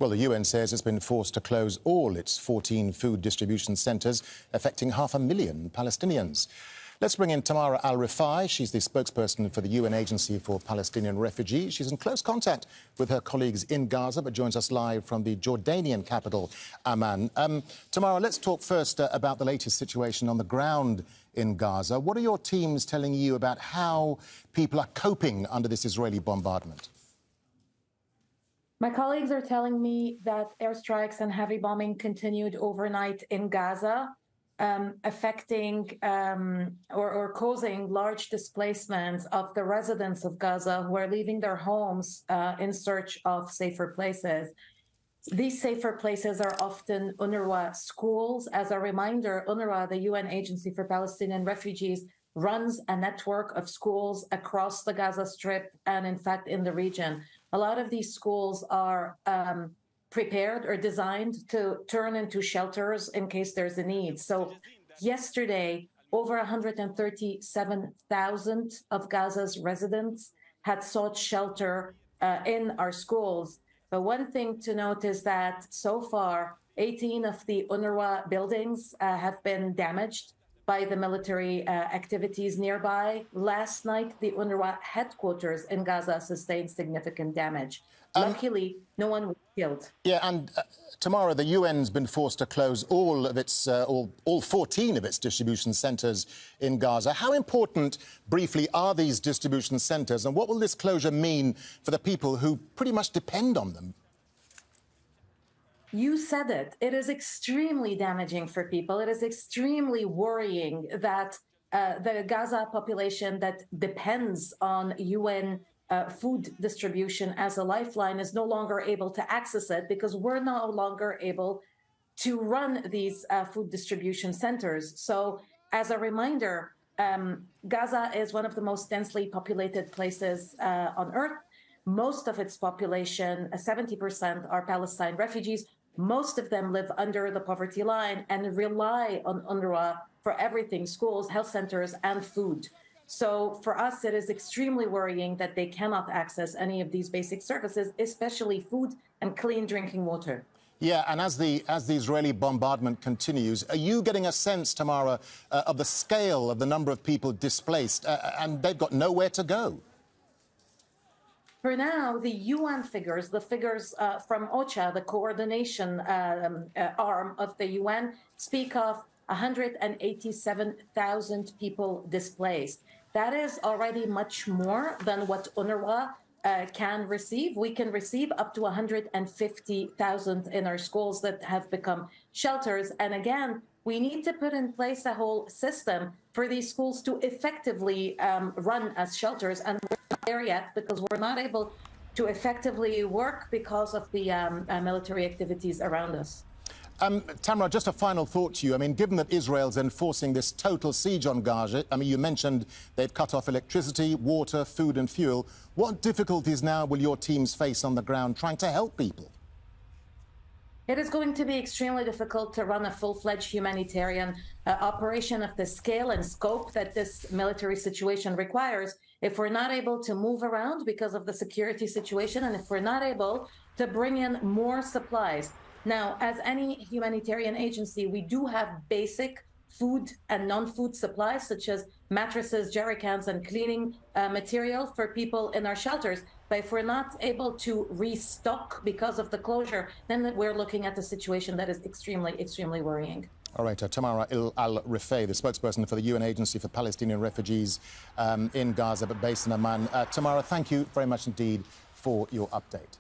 Well, the UN says it's been forced to close all its 14 food distribution centres, affecting 500,000 Palestinians. Let's bring in Tamara al-Rifai. She's the spokesperson for the UN Agency for Palestinian Refugees. She's in close contact with her colleagues in Gaza, but joins us live from the Jordanian capital, Amman. Tamara, let's talk first about the latest situation on the ground in Gaza. What are your teams telling you about how people are coping under this Israeli bombardment? My colleagues are telling me that airstrikes and heavy bombing continued overnight in Gaza, affecting or causing large displacements of the residents of Gaza who are leaving their homes in search of safer places. These safer places are often UNRWA schools. As a reminder, UNRWA, the UN Agency for Palestinian Refugees, runs a network of schools across the Gaza Strip and, in fact, in the region. A lot of these schools are prepared or designed to turn into shelters in case there's a need. So yesterday, over 137,000 of Gaza's residents had sought shelter in our schools. But one thing to note is that so far, 18 of the UNRWA buildings have been damaged by the military activities nearby. Last night, the UNRWA headquarters in Gaza sustained significant damage. Luckily, no one was killed. Yeah, and Tamara, the UN's been forced to close all of its, all 14 of its distribution centres in Gaza. How important, briefly, are these distribution centres, and what will this closure mean for the people who pretty much depend on them? You said it. It is extremely damaging for people. It is extremely worrying that the Gaza population that depends on UN food distribution as a lifeline is no longer able to access it because we're no longer able to run these food distribution centers. So as a reminder, Gaza is one of the most densely populated places on Earth. Most of its population, 70%, are Palestine refugees. Most of them live under the poverty line and rely on UNRWA for everything: schools, health centers, and food. So for us, it is extremely worrying that they cannot access any of these basic services, especially food and clean drinking water. Yeah, and as the Israeli bombardment continues, are you getting a sense, Tamara, of the scale of the number of people displaced, and they've got nowhere to go? For now, the UN figures, the figures from OCHA, the coordination arm of the UN, speak of 187,000 people displaced. That is already much more than what UNRWA can receive. We can receive up to 150,000 in our schools that have become shelters. And again, we need to put in place a whole system for these schools to effectively run as shelters. And we're not there yet because we're not able to effectively work because of the military activities around us. Tamara, just a final thought to you. I mean, given that Israel's enforcing this total siege on Gaza, I mean, you mentioned they've cut off electricity, water, food and fuel. What difficulties now will your teams face on the ground trying to help people? It is going to be extremely difficult to run a full-fledged humanitarian operation of the scale and scope that this military situation requires if we're not able to move around because of the security situation and if we're not able to bring in more supplies. Now, as any humanitarian agency, we do have basic food and non-food supplies, such as mattresses, jerry cans, and cleaning material for people in our shelters. But if we're not able to restock because of the closure, then we're looking at a situation that is extremely, extremely worrying. All right, Tamara al-Rifai, the spokesperson for the UN Agency for Palestinian Refugees in Gaza, but based in Amman. Tamara, thank you very much indeed for your update.